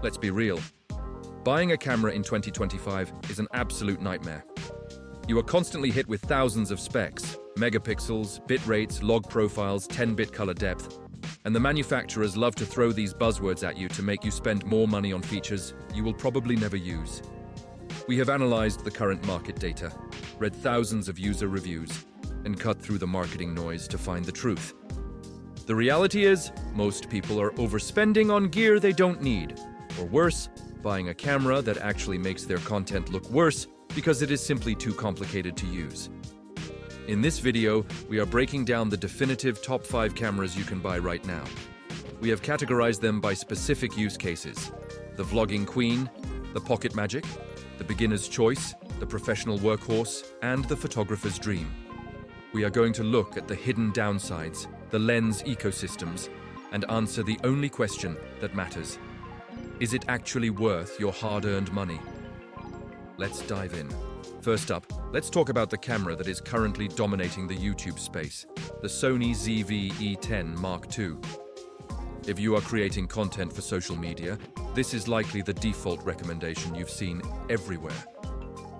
Let's be real. Buying a camera in 2025 is an absolute nightmare. You are constantly hit with thousands of specs, megapixels, bit rates, log profiles, 10-bit color depth, and the manufacturers love to throw these buzzwords at you to make you spend more money on features you will probably never use. We have analyzed the current market data, read thousands of user reviews, and cut through the marketing noise to find the truth. The reality is, most people are overspending on gear they don't need, or worse, buying a camera that actually makes their content look worse because it is simply too complicated to use. In this video, we are breaking down the definitive top 5 cameras you can buy right now. We have categorized them by specific use cases: the vlogging queen, the pocket magic, the beginner's choice, the professional workhorse, and the photographer's dream. We are going to look at the hidden downsides, the lens ecosystems, and answer the only question that matters. Is it actually worth your hard-earned money? Let's dive in. First up, let's talk about the camera that is currently dominating the YouTube space, the Sony ZV-E10 Mark II. If you are creating content for social media, this is likely the default recommendation you've seen everywhere.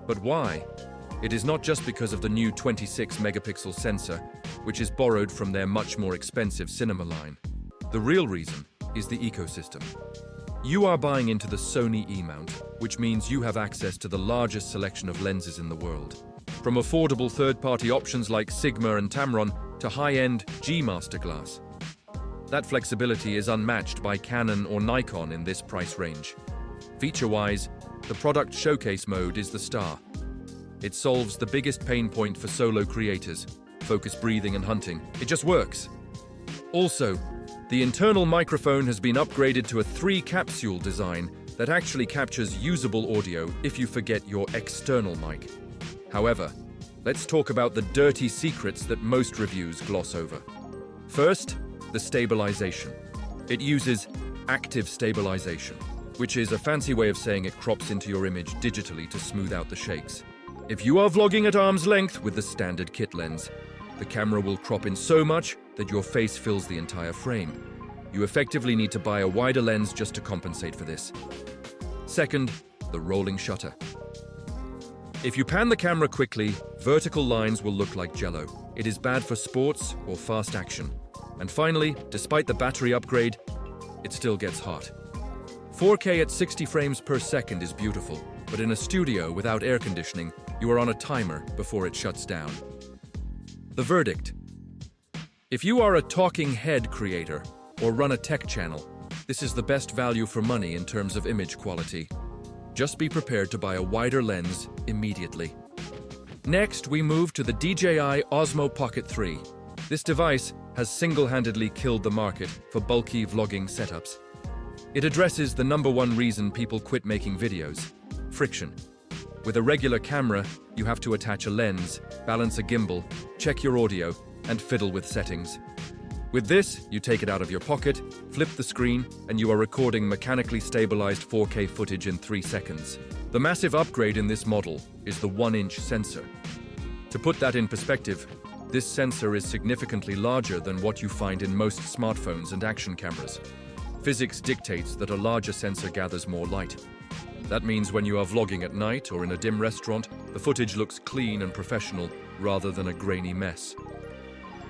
But why? It is not just because of the new 26-megapixel sensor, which is borrowed from their much more expensive cinema line. The real reason is the ecosystem. You are buying into the Sony E-mount, which means you have access to the largest selection of lenses in the world. From affordable third-party options like Sigma and Tamron to high-end G-Master glass. That flexibility is unmatched by Canon or Nikon in this price range. Feature-wise, the product showcase mode is the star. It solves the biggest pain point for solo creators: focus breathing and hunting. It just works. Also, the internal microphone has been upgraded to a 3-capsule design that actually captures usable audio if you forget your external mic. However, let's talk about the dirty secrets that most reviews gloss over. First, the stabilization. It uses active stabilization, which is a fancy way of saying it crops into your image digitally to smooth out the shakes. If you are vlogging at arm's length with the standard kit lens, the camera will crop in so much that your face fills the entire frame. You effectively need to buy a wider lens just to compensate for this. Second, the rolling shutter. If you pan the camera quickly, vertical lines will look like jello. It is bad for sports or fast action. And finally, despite the battery upgrade, it still gets hot. 4K at 60 frames per second is beautiful, but in a studio without air conditioning, you are on a timer before it shuts down. The verdict. If you are a talking head creator or run a tech channel, this is the best value for money in terms of image quality. Just be prepared to buy a wider lens immediately. Next, we move to the DJI Osmo Pocket 3. This device has single-handedly killed the market for bulky vlogging setups. It addresses the #1 reason people quit making videos: friction. With a regular camera, you have to attach a lens, balance a gimbal, check your audio, and fiddle with settings. With this, you take it out of your pocket, flip the screen, and you are recording mechanically stabilized 4K footage in 3 seconds. The massive upgrade in this model is the 1-inch sensor. To put that in perspective, this sensor is significantly larger than what you find in most smartphones and action cameras. Physics dictates that a larger sensor gathers more light. That means when you are vlogging at night or in a dim restaurant, the footage looks clean and professional rather than a grainy mess.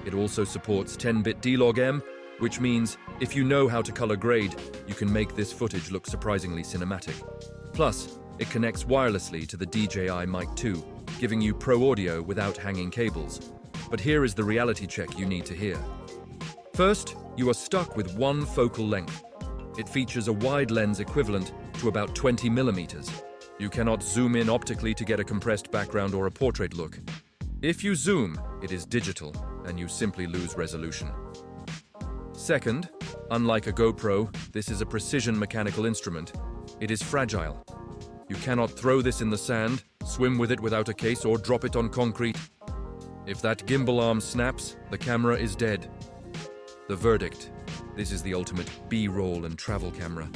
It also supports 10-bit D-Log-M, which means if you know how to color grade, you can make this footage look surprisingly cinematic. Plus, it connects wirelessly to the DJI Mic 2, giving you pro audio without hanging cables. But here is the reality check you need to hear. First, you are stuck with one focal length. It features a wide lens equivalent to about 20 millimeters. You cannot zoom in optically to get a compressed background or a portrait look. If you zoom, it is digital, and you simply lose resolution. Second, unlike a GoPro, this is a precision mechanical instrument. It is fragile. You cannot throw this in the sand, swim with it without a case, or drop it on concrete. If that gimbal arm snaps, the camera is dead. The verdict. This is the ultimate B-roll and travel camera.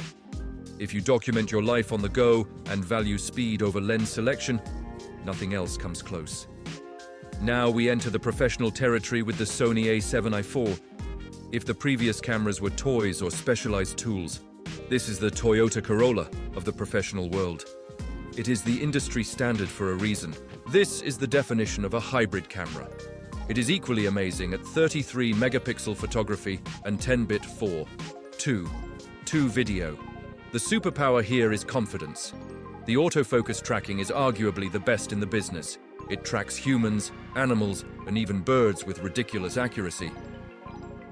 If you document your life on the go and value speed over lens selection, nothing else comes close. Now we enter the professional territory with the Sony A7 IV. If the previous cameras were toys or specialized tools, This is the Toyota Corolla of the professional world. It is the industry standard for a reason. This is the definition of a hybrid camera. It is equally amazing at 33 megapixel photography and 10-bit 4:2 video. The superpower here is confidence. The autofocus tracking is arguably the best in the business. It tracks humans, animals, and even birds with ridiculous accuracy.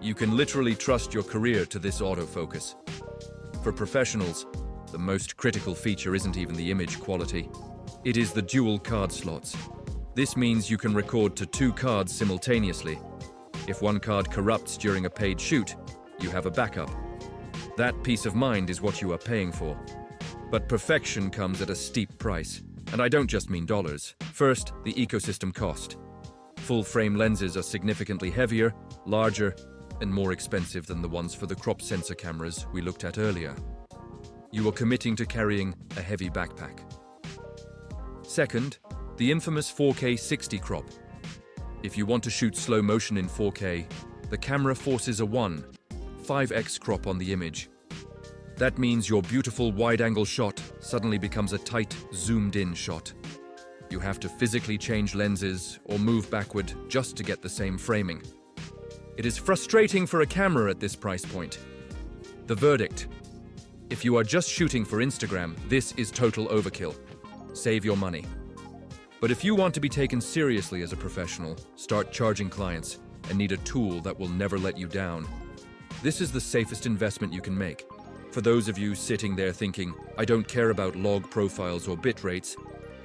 You can literally trust your career to this autofocus. For professionals, the most critical feature isn't even the image quality. It is the dual card slots. This means you can record to 2 cards simultaneously. If one card corrupts during a paid shoot, you have a backup. That peace of mind is what you are paying for. But perfection comes at a steep price. And I don't just mean dollars. First, the ecosystem cost. Full-frame lenses are significantly heavier, larger, and more expensive than the ones for the crop sensor cameras we looked at earlier. You are committing to carrying a heavy backpack. Second, the infamous 4K 60 crop. If you want to shoot slow motion in 4K, the camera forces a 1.5x crop on the image. That means your beautiful wide-angle shot suddenly becomes a tight, zoomed-in shot. You have to physically change lenses or move backward just to get the same framing. It is frustrating for a camera at this price point. The verdict: if you are just shooting for Instagram, this is total overkill. Save your money. But if you want to be taken seriously as a professional, start charging clients, and need a tool that will never let you down, this is the safest investment you can make. For those of you sitting there thinking, I don't care about log profiles or bit rates,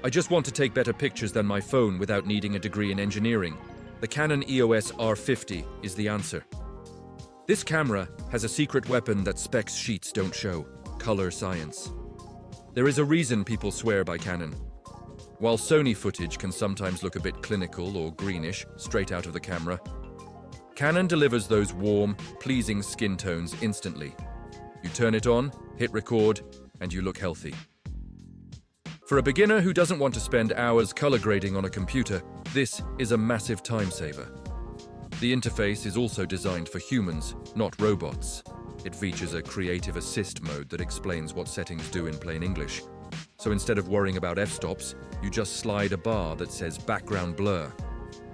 I just want to take better pictures than my phone without needing a degree in engineering, the Canon EOS R50 is the answer. This camera has a secret weapon that specs sheets don't show: color science. There is a reason people swear by Canon. While Sony footage can sometimes look a bit clinical or greenish straight out of the camera, Canon delivers those warm, pleasing skin tones instantly. You turn it on, hit record, and you look healthy. For a beginner who doesn't want to spend hours color grading on a computer, this is a massive time saver. The interface is also designed for humans, not robots. It features a creative assist mode that explains what settings do in plain English. So instead of worrying about f-stops, you just slide a bar that says background blur.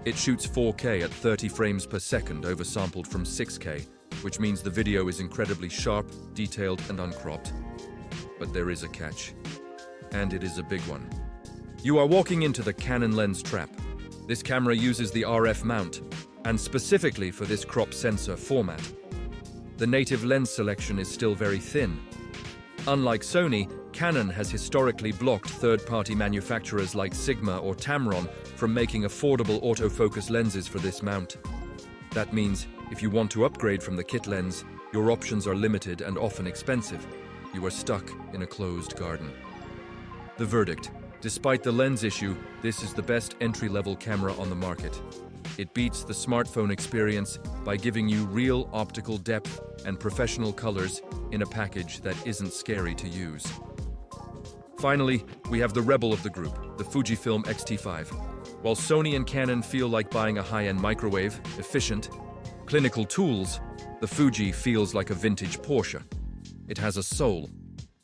It shoots 4K at 30 frames per second oversampled from 6K, which means the video is incredibly sharp, detailed, and uncropped. But there is a catch. And it is a big one. You are walking into the Canon lens trap. This camera uses the RF mount, and specifically for this crop sensor format. The native lens selection is still very thin. Unlike Sony, Canon has historically blocked third-party manufacturers like Sigma or Tamron from making affordable autofocus lenses for this mount. That means, if you want to upgrade from the kit lens, your options are limited and often expensive. You are stuck in a closed garden. The verdict: despite the lens issue, this is the best entry-level camera on the market. It beats the smartphone experience by giving you real optical depth and professional colors in a package that isn't scary to use. Finally, we have the rebel of the group, the Fujifilm X-T5. While Sony and Canon feel like buying a high-end microwave, efficient, clinical tools, the Fuji feels like a vintage Porsche. It has a soul.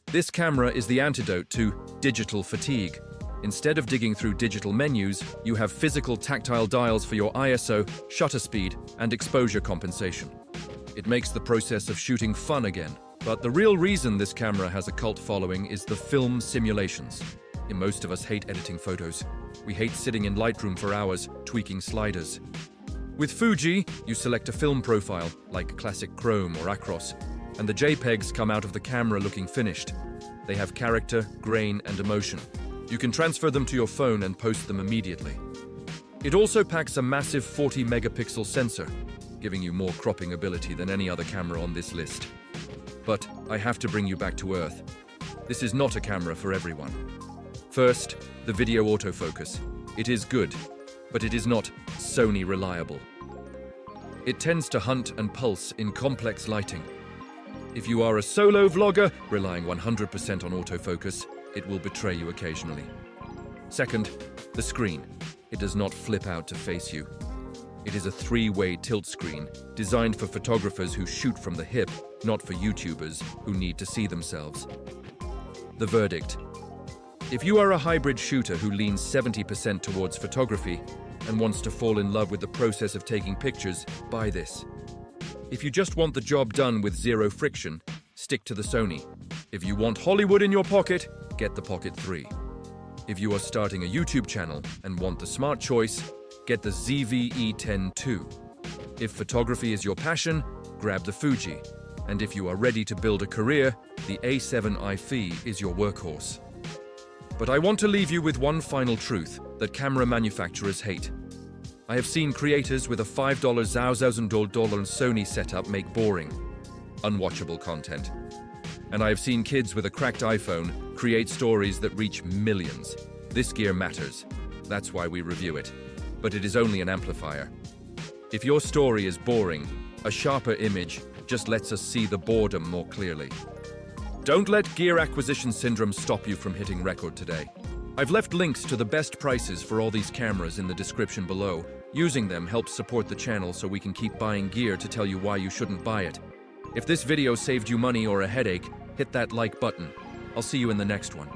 This camera is the antidote to digital fatigue. Instead of digging through digital menus, you have physical tactile dials for your ISO, shutter speed, and exposure compensation. It makes the process of shooting fun again. But the real reason this camera has a cult following is the film simulations. Most of us hate editing photos. We hate sitting in Lightroom for hours, tweaking sliders. With Fuji, you select a film profile, like classic chrome or acros, and the JPEGs come out of the camera looking finished. They have character, grain, and emotion. You can transfer them to your phone and post them immediately. It also packs a massive 40 megapixel sensor, giving you more cropping ability than any other camera on this list. But I have to bring you back to earth. This is not a camera for everyone. First, the video autofocus. It is good, but it is not Sony reliable. It tends to hunt and pulse in complex lighting. If you are a solo vlogger relying 100% on autofocus, it will betray you occasionally. Second, the screen. It does not flip out to face you. It is a 3-way tilt screen, designed for photographers who shoot from the hip, not for YouTubers who need to see themselves. The verdict. If you are a hybrid shooter who leans 70% towards photography and wants to fall in love with the process of taking pictures, buy this. If you just want the job done with zero friction, stick to the Sony. If you want Hollywood in your pocket, get the Pocket 3. If you are starting a YouTube channel and want the smart choice, get the ZV-E10 II. If photography is your passion, grab the Fuji. And if you are ready to build a career, the A7 IV is your workhorse. But I want to leave you with one final truth that camera manufacturers hate. I have seen creators with a $5,000 Sony setup make boring, unwatchable content. And I have seen kids with a cracked iPhone create stories that reach millions. This gear matters. That's why we review it. But it is only an amplifier. If your story is boring, a sharper image just lets us see the boredom more clearly. Don't let gear acquisition syndrome stop you from hitting record today. I've left links to the best prices for all these cameras in the description below. Using them helps support the channel so we can keep buying gear to tell you why you shouldn't buy it. If this video saved you money or a headache, hit that like button. I'll see you in the next one.